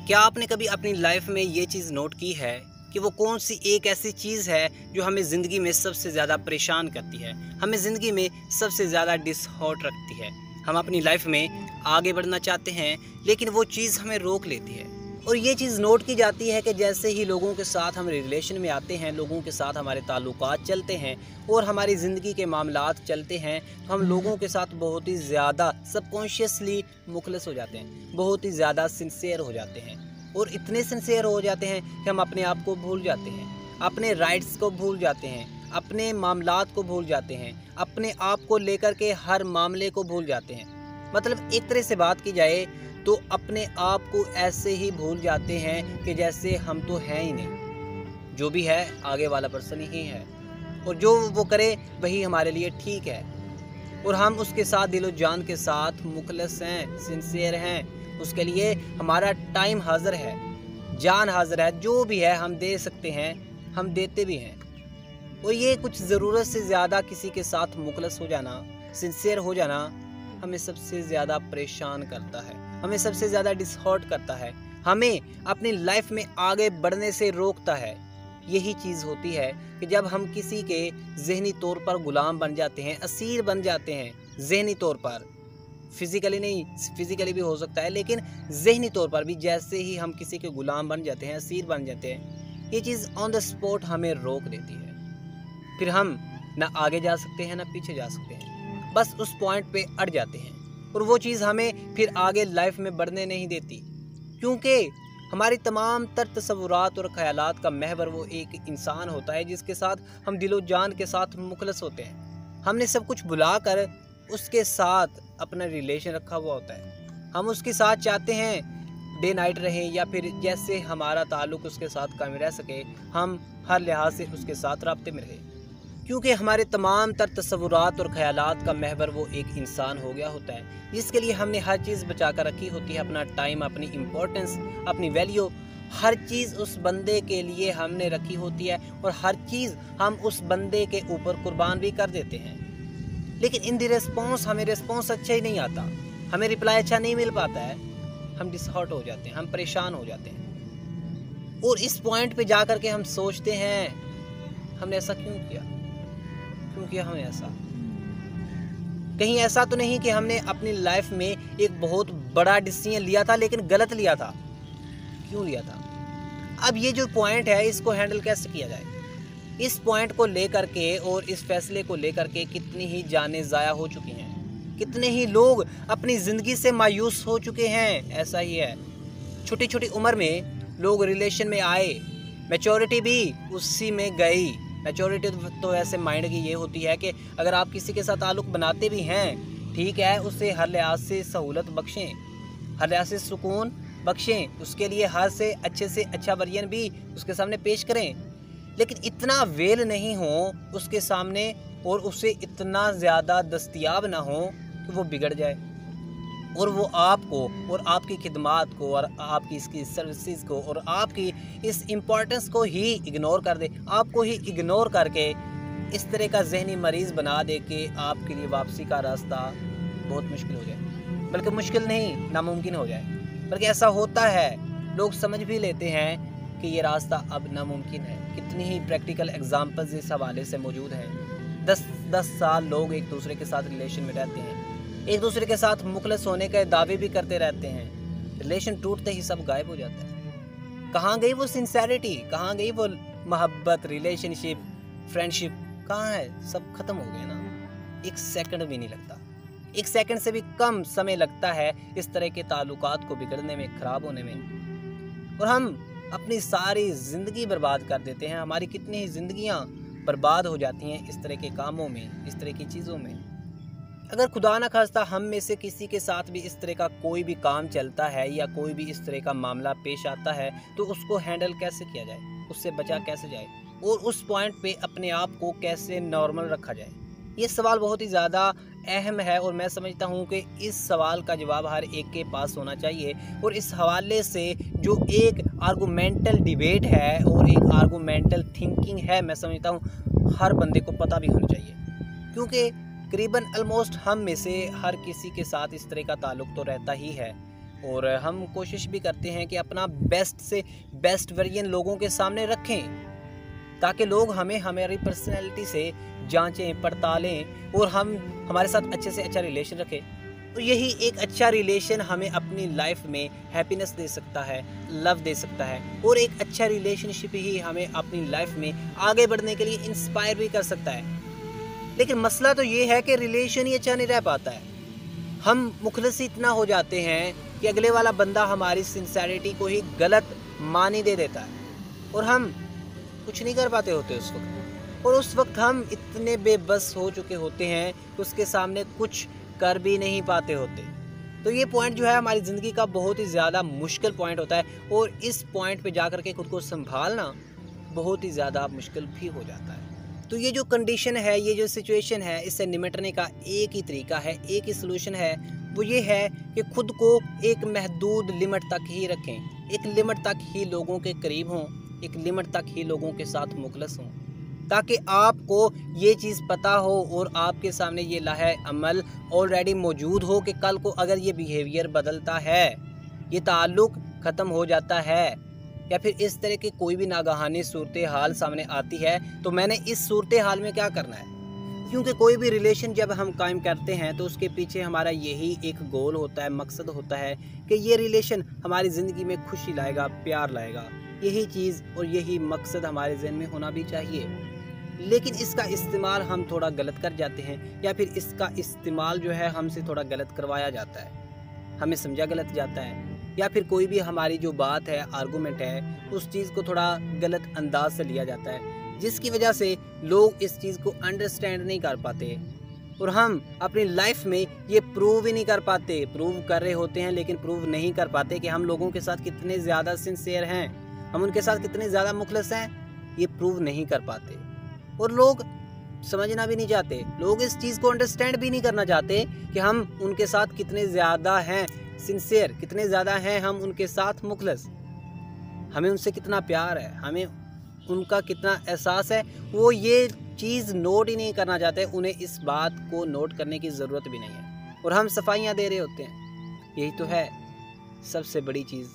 क्या आपने कभी अपनी लाइफ में ये चीज़ नोट की है कि वो कौन सी एक ऐसी चीज़ है जो हमें ज़िंदगी में सबसे ज़्यादा परेशान करती है, हमें ज़िंदगी में सबसे ज़्यादा डिसऑर्डर रखती है। हम अपनी लाइफ में आगे बढ़ना चाहते हैं लेकिन वो चीज़ हमें रोक लेती है। और ये चीज़ नोट की जाती है कि जैसे ही लोगों के साथ हम रिलेशन में आते हैं, लोगों के साथ हमारे ताल्लुकात चलते हैं और हमारी ज़िंदगी के मामलात चलते हैं, तो हम लोगों के साथ बहुत ही ज़्यादा सबकॉन्शियसली मुखलस हो जाते हैं, बहुत ही ज़्यादा सिंसियर हो जाते हैं। और इतने सिंसियर हो जाते हैं कि हम अपने आप को भूल जाते हैं, अपने राइट्स को भूल जाते हैं, अपने मामलात को भूल जाते हैं, अपने आप को लेकर के हर मामले को भूल जाते हैं। मतलब एक तरह से बात की जाए तो अपने आप को ऐसे ही भूल जाते हैं कि जैसे हम तो हैं ही नहीं, जो भी है आगे वाला पर्सन ही है और जो वो करे वही हमारे लिए ठीक है। और हम उसके साथ दिलो जान के साथ मुखलस हैं, सिंसियर हैं, उसके लिए हमारा टाइम हाजिर है, जान हाजिर है, जो भी है हम दे सकते हैं, हम देते भी हैं। और ये कुछ ज़रूरत से ज़्यादा किसी के साथ मुखलस हो जाना, सिंसियर हो जाना हमें सबसे ज़्यादा परेशान करता है, हमें सबसे ज़्यादा डिसऑर्डर करता है, हमें अपनी लाइफ में आगे बढ़ने से रोकता है। यही चीज़ होती है कि जब हम किसी के ज़हनी तौर पर गुलाम बन जाते हैं, असीर बन जाते हैं, ज़हनी तौर पर, फिज़िकली नहीं, फिज़िकली भी हो सकता है लेकिन ज़हनी तौर पर भी जैसे ही हम किसी के गुलाम बन जाते हैं, असीर बन जाते हैं, ये चीज़ ऑन द स्पॉट हमें रोक देती है। फिर हम ना आगे जा सकते हैं ना पीछे जा सकते हैं, बस उस पॉइंट पे अड़ जाते हैं और वो चीज़ हमें फिर आगे लाइफ में बढ़ने नहीं देती, क्योंकि हमारी तमाम तर तसव्वुरात और ख़यालात का महवर वो एक इंसान होता है जिसके साथ हम दिलो जान के साथ मुखलस होते हैं। हमने सब कुछ भुला कर उसके साथ अपना रिलेशन रखा हुआ होता है, हम उसके साथ चाहते हैं डे नाइट रहें या फिर जैसे हमारा ताल्लुक़ उसके साथ कायम रह सके, हम हर लिहाज से उसके साथ राब्ते में रहें, क्योंकि हमारे तमाम तर तसव्वुरात और ख़यालात का महवर वो एक इंसान हो गया होता है जिसके लिए हमने हर चीज़ बचा कर रखी होती है, अपना टाइम, अपनी इम्पोर्टेंस, अपनी वैल्यू, हर चीज़ उस बंदे के लिए हमने रखी होती है और हर चीज़ हम उस बंदे के ऊपर कुर्बान भी कर देते हैं। लेकिन इन दी रिस्पॉन्स हमें रिस्पॉन्स अच्छा ही नहीं आता, हमें रिप्लाई अच्छा नहीं मिल पाता है, हम डिसऑर्डर हो जाते हैं, हम परेशान हो जाते हैं। और इस पॉइंट पे जा कर के हम सोचते हैं हमने ऐसा क्यों किया, क्यों किया हमने ऐसा। कहीं ऐसा तो नहीं कि हमने अपनी लाइफ में एक बहुत बड़ा डिसीजन लिया था लेकिन गलत लिया था, क्यों लिया था। अब ये जो पॉइंट है इसको हैंडल कैसे किया जाए, इस पॉइंट को लेकर के और इस फैसले को लेकर के कितनी ही जानें ज़ाया हो चुकी हैं, कितने ही लोग अपनी ज़िंदगी से मायूस हो चुके हैं। ऐसा ही है, छोटी छोटी उम्र में लोग रिलेशन में आए, मैच्योरिटी भी उसी में गई। मैच्योरिटी तो ऐसे माइंड की ये होती है कि अगर आप किसी के साथ ताल्लुक़ बनाते भी हैं, ठीक है, उससे हर लिहाज से सहूलत बख्शें, हर लिहाज से सुकून बख्शें, उसके लिए हर से अच्छा वर्जन भी उसके सामने पेश करें, लेकिन इतना वेल नहीं हो उसके सामने और उससे इतना ज़्यादा दस्तयाब ना हो कि वो बिगड़ जाए और वो आपको और आपकी खिदमात को और आपकी इसकी सर्विसेज को और आपकी इस इम्पोर्टेंस को ही इग्नोर कर दे, आपको ही इग्नोर करके इस तरह का जहनी मरीज़ बना दे कि आपके लिए वापसी का रास्ता बहुत मुश्किल हो जाए, बल्कि मुश्किल नहीं, नामुमकिन हो जाए। बल्कि ऐसा होता है, लोग समझ भी लेते हैं कि ये रास्ता अब नामुमकिन है। कितनी ही प्रैक्टिकल एग्जाम्पल्स इस हवाले से मौजूद हैं। 10 साल लोग एक दूसरे के साथ रिलेशन में रहते हैं, एक दूसरे के साथ मुखलस होने के दावे भी करते रहते हैं, रिलेशन टूटते ही सब गायब हो जाता है। कहाँ गई वो सिंसेरिटी, कहाँ गई वो मोहब्बत, रिलेशनशिप, फ्रेंडशिप, कहाँ है, सब खत्म हो गए ना। एक सेकंड भी नहीं लगता, एक सेकंड से भी कम समय लगता है इस तरह के ताल्लुकात को बिगड़ने में, ख़राब होने में, और हम अपनी सारी ज़िंदगी बर्बाद कर देते हैं। हमारी कितनी ही ज़िंदगियाँ बर्बाद हो जाती हैं इस तरह के कामों में, इस तरह की चीज़ों में। अगर खुदा न खास्ता हम में से किसी के साथ भी इस तरह का कोई भी काम चलता है या कोई भी इस तरह का मामला पेश आता है तो उसको हैंडल कैसे किया जाए, उससे बचा कैसे जाए और उस पॉइंट पे अपने आप को कैसे नॉर्मल रखा जाए, ये सवाल बहुत ही ज़्यादा अहम है। और मैं समझता हूँ कि इस सवाल का जवाब हर एक के पास होना चाहिए। और इस हवाले से जो एक आर्गूमेंटल डिबेट है और एक आर्गूमेंटल थिंकिंग है, मैं समझता हूँ हर बंदे को पता भी होना चाहिए, क्योंकि करीबन ऑलमोस्ट हम में से हर किसी के साथ इस तरह का ताल्लुक़ तो रहता ही है। और हम कोशिश भी करते हैं कि अपना बेस्ट से बेस्ट वर्जन लोगों के सामने रखें, ताकि लोग हमें हमारी पर्सनैलिटी से जांचें पड़तालें और हम हमारे साथ अच्छे से अच्छा रिलेशन रखें। तो यही एक अच्छा रिलेशन हमें अपनी लाइफ में हैप्पीनेस दे सकता है, लव दे सकता है, और एक अच्छा रिलेशनशिप ही हमें अपनी लाइफ में आगे बढ़ने के लिए इंस्पायर भी कर सकता है। लेकिन मसला तो ये है कि रिलेशन ही अच्छा नहीं रह पाता है। हम मुखलिस इतना हो जाते हैं कि अगले वाला बंदा हमारी सिंसेरिटी को ही गलत मानी दे देता है और हम कुछ नहीं कर पाते होते उस वक्त। और उस वक्त हम इतने बेबस हो चुके होते हैं कि उसके सामने कुछ कर भी नहीं पाते होते। तो ये पॉइंट जो है हमारी ज़िंदगी का बहुत ही ज़्यादा मुश्किल पॉइंट होता है, और इस पॉइंट पे जाकर के खुद को संभालना बहुत ही ज़्यादा मुश्किल भी हो जाता है। तो ये जो कंडीशन है, ये जो सिचुएशन है, इससे निपटने का एक ही तरीका है, एक ही सलूशन है। वो ये है कि खुद को एक महदूद लिमिट तक ही रखें, एक लिमिट तक ही लोगों के करीब हों, एक लिमिट तक ही लोगों के साथ मुखलस हों, ताकि आपको ये चीज़ पता हो और आपके सामने ये लाहे अमल ऑलरेडी मौजूद हो कि कल को अगर ये बिहेवियर बदलता है, ये ताल्लुक़ ख़त्म हो जाता है, या फिर इस तरह की कोई भी नागहानी सूरत हाल सामने आती है, तो मैंने इस सूरत हाल में क्या करना है। क्योंकि कोई भी रिलेशन जब हम कायम करते हैं तो उसके पीछे हमारा यही एक गोल होता है, मकसद होता है कि ये रिलेशन हमारी ज़िंदगी में खुशी लाएगा, प्यार लाएगा। यही चीज़ और यही मकसद हमारे ज़हन में होना भी चाहिए। लेकिन इसका इस्तेमाल हम थोड़ा गलत कर जाते हैं, या फिर इसका इस्तेमाल जो है हमसे थोड़ा गलत करवाया जाता है, हमें समझा गलत जाता है, या फिर कोई भी हमारी जो बात है, आर्गूमेंट है, उस चीज़ को थोड़ा गलत अंदाज से लिया जाता है, जिसकी वजह से लोग इस चीज़ को अंडरस्टैंड नहीं कर पाते और हम अपनी लाइफ में ये प्रूव ही नहीं कर पाते। प्रूव कर रहे होते हैं लेकिन प्रूव नहीं कर पाते कि हम लोगों के साथ कितने ज़्यादा सिंसियर हैं, हम उनके साथ कितने ज़्यादा मुखलस हैं, ये प्रूव नहीं कर पाते। और लोग समझना भी नहीं चाहते, लोग इस चीज़ को अंडरस्टैंड भी नहीं करना चाहते कि हम उनके साथ कितने ज़्यादा हैं सिंसियर, कितने ज़्यादा हैं हम उनके साथ मुखलस, हमें उनसे कितना प्यार है, हमें उनका कितना एहसास है। वो ये चीज़ नोट ही नहीं करना चाहते, उन्हें इस बात को नोट करने की ज़रूरत भी नहीं है, और हम सफाइयाँ दे रहे होते हैं। यही तो है सबसे बड़ी चीज़।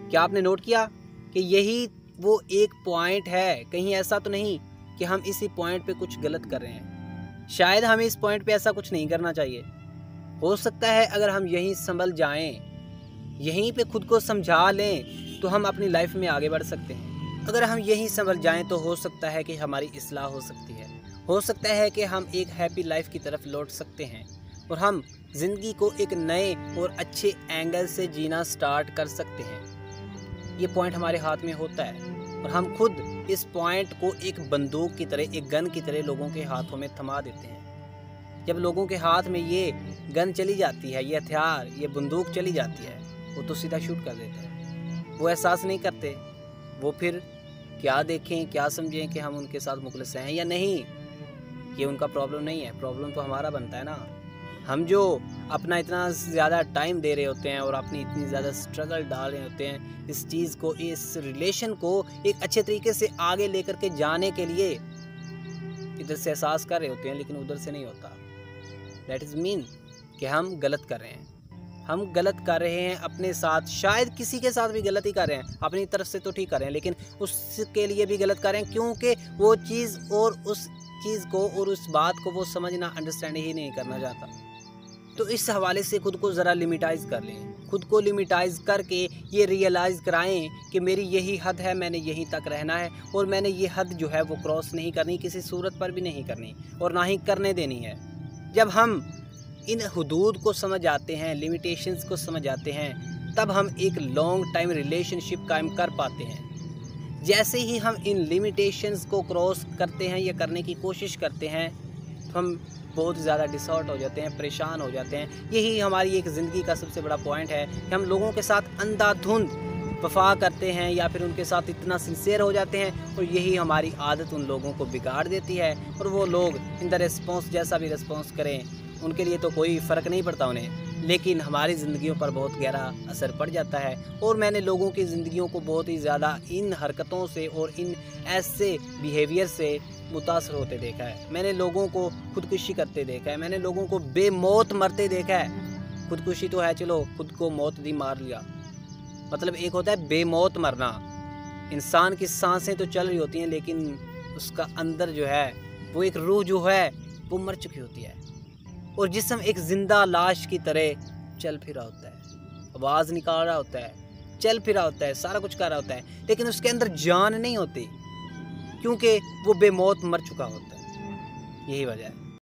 क्या आपने नोट किया कि यही वो एक पॉइंट है? कहीं ऐसा तो नहीं कि हम इसी पॉइंट पे कुछ गलत कर रहे हैं? शायद हमें इस पॉइंट पे ऐसा कुछ नहीं करना चाहिए। हो सकता है अगर हम यहीं संभल जाएं, यहीं पे खुद को समझा लें, तो हम अपनी लाइफ में आगे बढ़ सकते हैं। अगर हम यहीं संभल जाएं तो हो सकता है कि हमारी इस्लाह हो सकती है, हो सकता है कि हम एक हैप्पी लाइफ की तरफ लौट सकते हैं और हम ज़िंदगी को एक नए और अच्छे एंगल से जीना स्टार्ट कर सकते हैं। ये पॉइंट हमारे हाथ में होता है और हम खुद इस पॉइंट को एक बंदूक की तरह, एक गन की तरह लोगों के हाथों में थमा देते हैं। जब लोगों के हाथ में ये गन चली जाती है, ये हथियार, ये बंदूक चली जाती है, वो तो सीधा शूट कर देते हैं। वो एहसास नहीं करते, वो फिर क्या देखें, क्या समझें कि हम उनके साथ मुखलिस हैं या नहीं। ये उनका प्रॉब्लम नहीं है, प्रॉब्लम तो हमारा बनता है ना। हम जो अपना इतना ज़्यादा टाइम दे रहे होते हैं और अपनी इतनी ज़्यादा स्ट्रगल डाल रहे होते हैं इस चीज़ को, इस रिलेशन को एक अच्छे तरीके से आगे लेकर के जाने के लिए, इधर से एहसास कर रहे होते हैं लेकिन उधर से नहीं होता। दैट इज़ मीन कि हम गलत कर रहे हैं, हम गलत कर रहे हैं अपने साथ। शायद किसी के साथ भी गलत ही कर रहे हैं, अपनी तरफ से तो ठीक कर रहे हैं, लेकिन उसके लिए भी गलत कर रहे हैं, क्योंकि वो चीज़ और उस चीज़ को और उस बात को वो समझना, अंडरस्टैंड ही नहीं करना चाहता। तो इस हवाले से खुद को ज़रा लिमिटाइज़ कर लें, खुद को लिमिटाइज़ करके ये रियलाइज़ कराएं कि मेरी यही हद है, मैंने यहीं तक रहना है और मैंने ये हद जो है वो क्रॉस नहीं करनी, किसी सूरत पर भी नहीं करनी और ना ही करने देनी है। जब हम इन हुदूद को समझ आते हैं, लिमिटेशंस को समझ आते हैं, तब हम एक लॉन्ग टाइम रिलेशनशिप कायम कर पाते हैं। जैसे ही हम इन लिमिटेशंस को क्रॉस करते हैं या करने की कोशिश करते हैं, तो हम बहुत ज़्यादा डिसऑर्ट हो जाते हैं, परेशान हो जाते हैं। यही हमारी एक ज़िंदगी का सबसे बड़ा पॉइंट है कि हम लोगों के साथ अंधाधुंध वफा करते हैं या फिर उनके साथ इतना सिंसियर हो जाते हैं, और यही हमारी आदत उन लोगों को बिगाड़ देती है। और वो लोग इन द रिस्पॉन्स जैसा भी रिस्पॉन्स करें, उनके लिए तो कोई फ़र्क नहीं पड़ता उन्हें, लेकिन हमारी ज़िंदगियों पर बहुत गहरा असर पड़ जाता है। और मैंने लोगों की ज़िंदगियों को बहुत ही ज़्यादा इन हरकतों से और इन ऐसे बिहेवियर से मुतासर होते देखा है। मैंने लोगों को खुदकुशी करते देखा है, मैंने लोगों को बेमौत मरते देखा है। خودکشی تو ہے، چلو خود کو موت دی مار لیا، مطلب ایک ہوتا ہے بے موت مرنا، انسان کی سانسیں تو چل رہی ہوتی ہیں لیکن اس کا اندر جو ہے وہ ایک روح جو ہے وہ مر چکی ہوتی ہے، اور جسم ایک زندہ لاش کی طرح چل پھرا ہوتا ہے، آواز نکال رہا ہوتا ہے، چل پھرا ہوتا ہے، سارا کچھ کر رہا ہوتا ہے، لیکن اس کے اندر جان نہیں ہوتی کیونکہ وہ بے موت مر چکا ہوتا ہے۔ یہی وجہ ہے۔